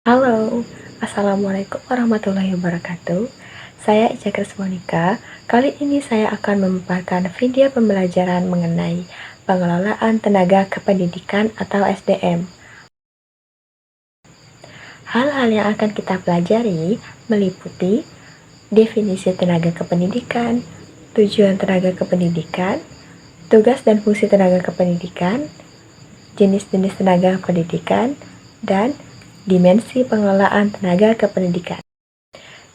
Halo, Assalamualaikum warahmatullahi wabarakatuh. Saya Ica Krismonika. Kali ini saya akan memaparkan video pembelajaran mengenai pengelolaan tenaga kependidikan atau SDM. Hal-hal yang akan kita pelajari meliputi definisi tenaga kependidikan, tujuan tenaga kependidikan, tugas dan fungsi tenaga kependidikan, jenis-jenis tenaga pendidikan, dan dimensi pengelolaan tenaga kependidikan.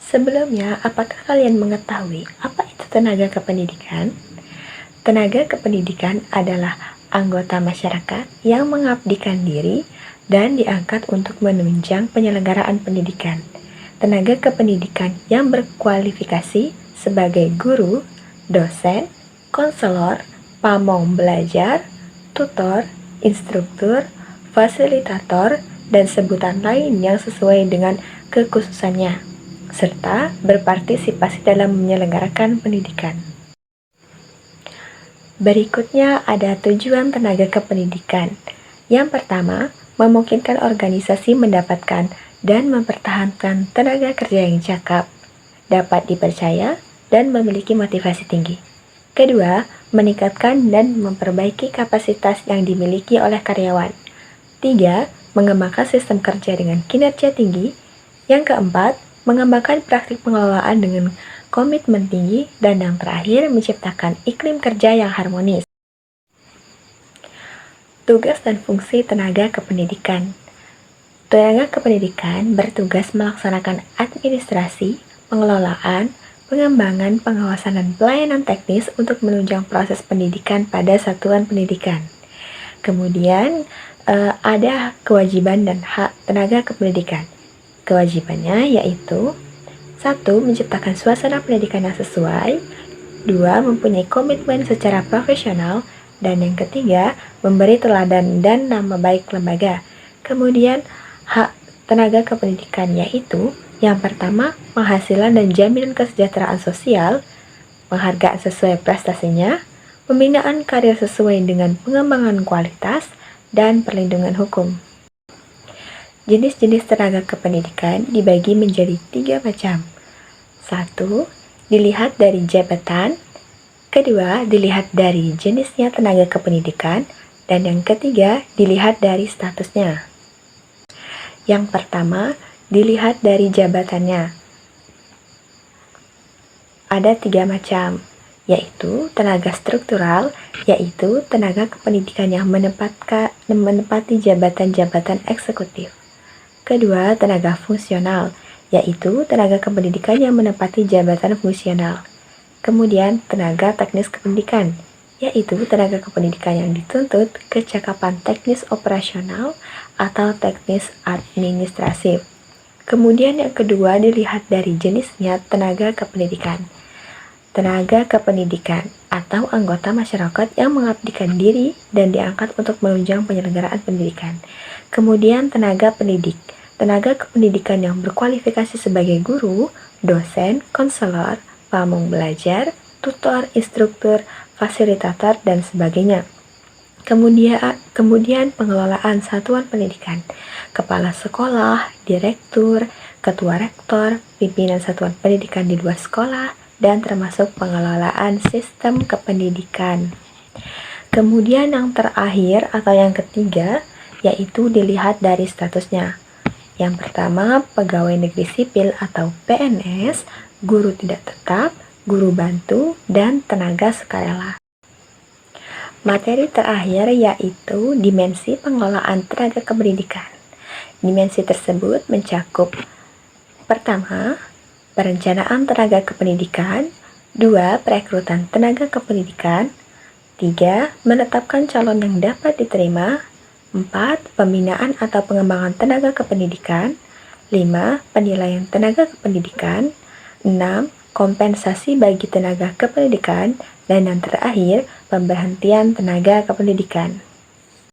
Sebelumnya, apakah kalian mengetahui apa itu tenaga kependidikan? Tenaga kependidikan adalah anggota masyarakat yang mengabdikan diri dan diangkat untuk menunjang penyelenggaraan pendidikan. Tenaga kependidikan yang berkualifikasi sebagai guru, dosen, konselor, pamong belajar, tutor, instruktur, fasilitator, dan sebutan lain yang sesuai dengan kekhususannya, serta berpartisipasi dalam menyelenggarakan pendidikan. Berikutnya ada tujuan tenaga kependidikan. Yang pertama, memungkinkan organisasi mendapatkan dan mempertahankan tenaga kerja yang cakap, dapat dipercaya, dan memiliki motivasi tinggi. Kedua, meningkatkan dan memperbaiki kapasitas yang dimiliki oleh karyawan. Tiga, mengembangkan sistem kerja dengan kinerja tinggi. Yang keempat, mengembangkan praktik pengelolaan dengan komitmen tinggi. Dan yang terakhir, menciptakan iklim kerja yang harmonis. Tugas dan fungsi tenaga kependidikan. Tenaga kependidikan bertugas melaksanakan administrasi, pengelolaan, pengembangan, pengawasan, dan pelayanan teknis untuk menunjang proses pendidikan pada satuan pendidikan. Kemudian, ada kewajiban dan hak tenaga kependidikan. Kewajibannya yaitu 1. Menciptakan suasana pendidikan yang sesuai. 2. Mempunyai komitmen secara profesional. Dan yang ketiga, memberi teladan dan nama baik lembaga. Kemudian, hak tenaga kependidikan yaitu yang pertama, penghasilan dan jaminan kesejahteraan sosial, penghargaan sesuai prestasinya, pembinaan karir sesuai dengan pengembangan kualitas, dan perlindungan hukum. Jenis-jenis tenaga kependidikan dibagi menjadi 3 macam. 1. Dilihat dari jabatan. Kedua, dilihat dari jenisnya tenaga kependidikan. Dan yang ketiga, dilihat dari statusnya. Yang pertama, dilihat dari jabatannya. Ada 3 macam, yaitu tenaga struktural, yaitu tenaga kependidikan yang menempati jabatan-jabatan eksekutif. Kedua, tenaga fungsional, yaitu tenaga kependidikan yang menempati jabatan fungsional. Kemudian, tenaga teknis kependidikan, yaitu tenaga kependidikan yang dituntut kecakapan teknis operasional atau teknis administratif. Kemudian yang kedua, dilihat dari jenisnya tenaga kependidikan. Tenaga kependidikan atau anggota masyarakat yang mengabdikan diri dan diangkat untuk menunjang penyelenggaraan pendidikan. Kemudian tenaga pendidik. Tenaga kependidikan yang berkualifikasi sebagai guru, dosen, konselor, pamong belajar, tutor, instruktur, fasilitator, dan sebagainya. Kemudian pengelolaan satuan pendidikan. Kepala sekolah, direktur, ketua rektor, pimpinan satuan pendidikan di luar sekolah, dan termasuk pengelolaan sistem kependidikan. Kemudian yang terakhir atau yang ketiga, yaitu dilihat dari statusnya. Yang pertama, pegawai negeri sipil atau PNS, guru tidak tetap, guru bantu, dan tenaga sukarela. Materi terakhir yaitu dimensi pengelolaan tenaga kependidikan. Dimensi tersebut mencakup pertama, perencanaan tenaga kependidikan. 2. Perekrutan tenaga kependidikan. 3. Menetapkan calon yang dapat diterima. 4. Pembinaan atau pengembangan tenaga kependidikan. 5. Penilaian tenaga kependidikan. 6. Kompensasi bagi tenaga kependidikan. Dan yang terakhir, pemberhentian tenaga kependidikan.